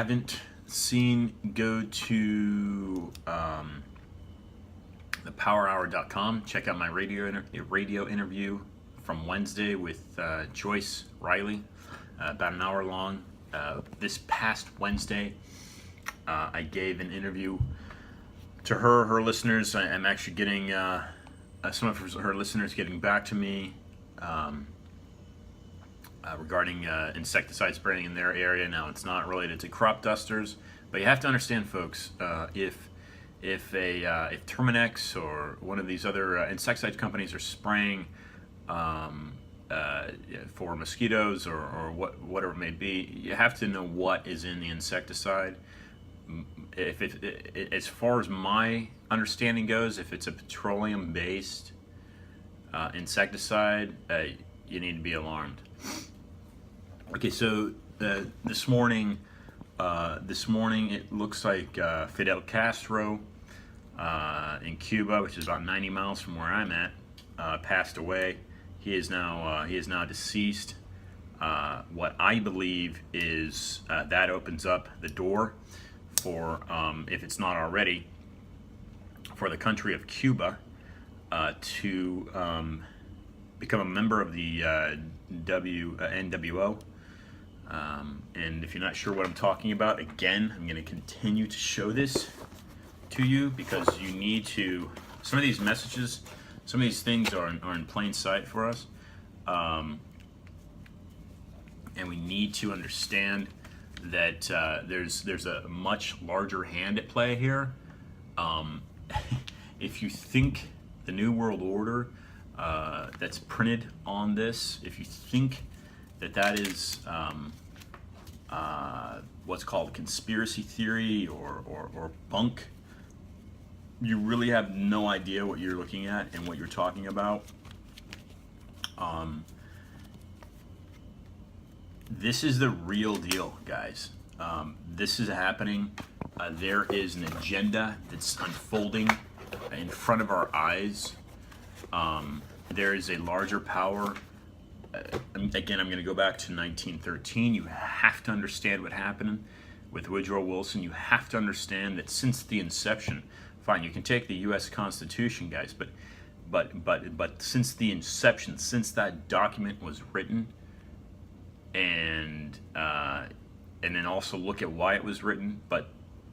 haven't seen, go to thepowerhour.com. Check out my radio interview from Wednesday with Joyce Riley, about an hour long. This past Wednesday, I gave an interview to her listeners. I'm actually getting some of her listeners getting back to me regarding insecticide spraying in their area. Now, it's not related to crop dusters, but you have to understand, folks, if Terminex or one of these other insecticide companies are spraying for mosquitoes or whatever it may be, you have to know what is in the insecticide. If as far as my understanding goes, if it's a petroleum-based insecticide, you need to be alarmed. Okay, so this morning it looks like Fidel Castro in Cuba, which is about 90 miles from where I'm at, passed away. He is now deceased. What I believe is that opens up the door for, if it's not already, for the country of Cuba to become a member of the NWO. And if you're not sure what I'm talking about, again, I'm going to continue to show this to you because you need to. Some of these messages, some of these things are in plain sight for us, and we need to understand that there's a much larger hand at play here. If you think the New World Order that's printed on this, if you think that is what's called conspiracy theory or bunk, you really have no idea what you're looking at and what you're talking about. This is the real deal, guys. This is happening. There is an agenda that's unfolding in front of our eyes. There is a larger power. Again, I'm going to go back to 1913. You have to understand what happened with Woodrow Wilson. You have to understand that since the inception, fine, you can take the U.S. Constitution, guys, but since the inception, since that document was written, and then also look at why it was written. But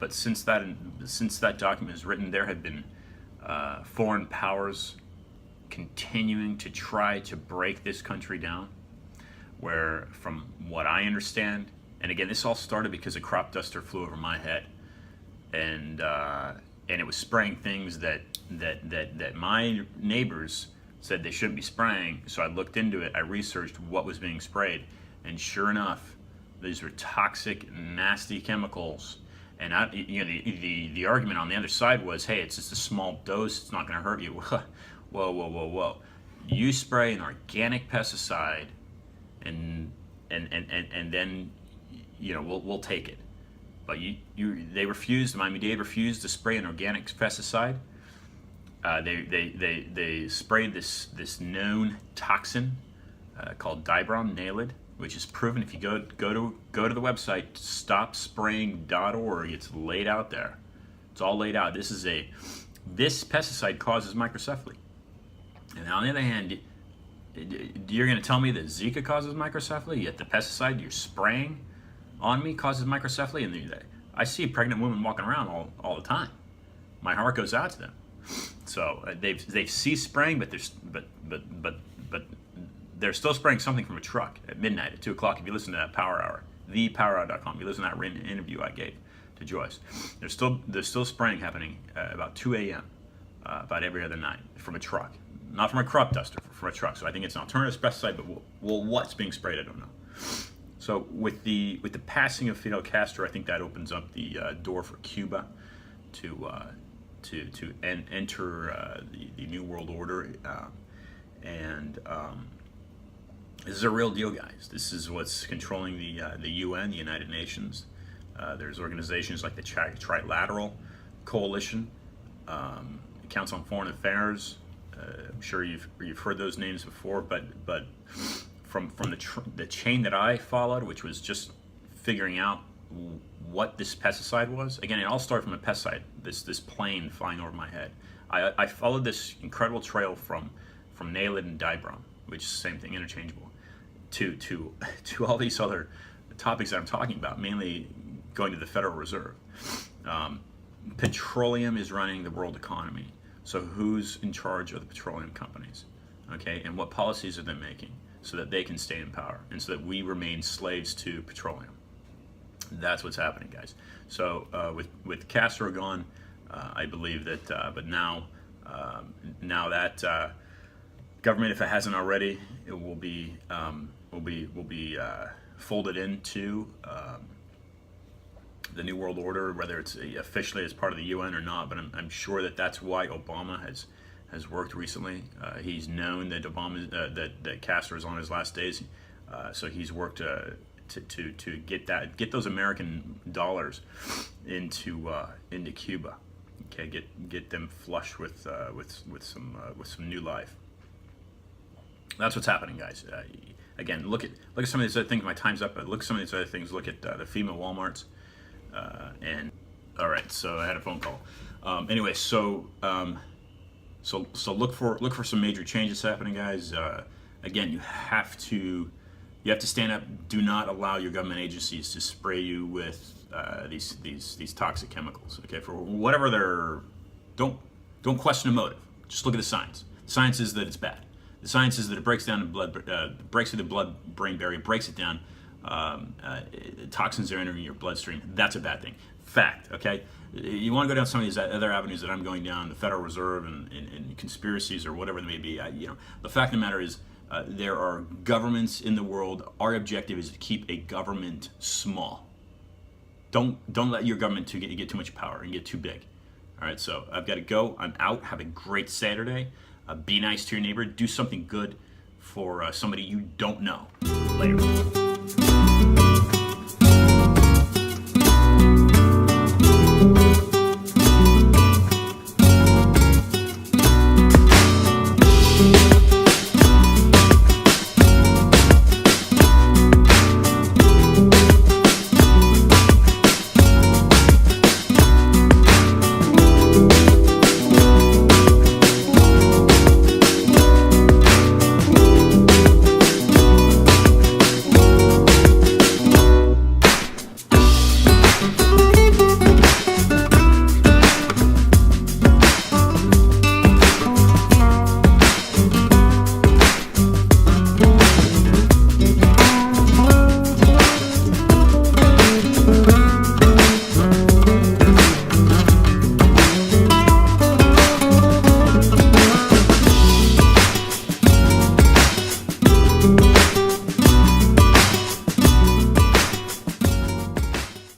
since that document was written, there have been foreign powers continuing to try to break this country down. Where, from what I understand, and again, this all started because a crop duster flew over my head, and it was spraying things that my neighbors said they shouldn't be spraying. So I looked into it. I researched what was being sprayed. And sure enough, these were toxic, nasty chemicals. And the argument on the other side was, hey, it's just a small dose, it's not going to hurt you. Whoa. You spray an organic pesticide, and then we'll take it. But they refused. Miami-Dade refused to spray an organic pesticide. They sprayed this known toxin called dibrom-nalid, which is proven. If you go to the website stopspraying.org, it's laid out there. It's all laid out. This pesticide causes microcephaly. And on the other hand, you're going to tell me that Zika causes microcephaly, yet the pesticide you're spraying on me causes microcephaly? And I see pregnant women walking around all the time. My heart goes out to them. So they've ceased spraying, but they're still spraying something from a truck at midnight, at 2 o'clock. If you listen to that Power Hour, thepowerhour.com, you listen to that written interview I gave to Joyce. There's still spraying happening about 2 a.m. About every other night from a truck, not from a crop duster, from a truck. So I think it's an alternative pesticide, but what's being sprayed, I don't know. So with the passing of Fidel Castro, I think that opens up the door for Cuba to enter the New World Order, and this is a real deal, guys. This is what's controlling the UN, the United Nations. There's organizations like the Trilateral Coalition, Council on Foreign Affairs. I'm sure you've heard those names before, but from the chain that I followed, which was just figuring out what this pesticide was. Again, it all started from a pesticide. This plane flying over my head. I followed this incredible trail from Naled and Dibrom, which is the same thing, interchangeable, to all these other topics that I'm talking about, mainly going to the Federal Reserve. Petroleum is running the world economy. So who's in charge of the petroleum companies? Okay, and what policies are they making so that they can stay in power and so that we remain slaves to petroleum? That's what's happening, guys. So with Castro gone, I believe that, but now that government, if it hasn't already, it will be folded into the New World Order, whether it's officially as part of the UN or not. But I'm sure that that's why Obama has worked recently. He's known that that Castro is on his last days, so he's worked to get those American dollars into Cuba. Okay, get them flush with some new life. That's what's happening, guys. Again, look at some of these other things. My time's up. But look at some of these other things. Look at the FEMA WalMarts. And all right, so I had a phone call. Anyway, so look for some major changes happening, guys. Again, you have to stand up. Do not allow your government agencies to spray you with these toxic chemicals. Okay, for whatever they're. Don't question the motive. Just look at the science. The science is that it's bad. The science is that it breaks down the blood, breaks through the blood-brain barrier, breaks it down. Toxins are entering your bloodstream. That's a bad thing. Fact. Okay. You want to go down some of these other avenues that I'm going down, the Federal Reserve and conspiracies or whatever they may be. The fact of the matter is, there are governments in the world. Our objective is to keep a government small. Don't let your government get too much power and get too big. All right. So I've got to go. I'm out. Have a great Saturday. Be nice to your neighbor. Do something good for somebody you don't know. Later.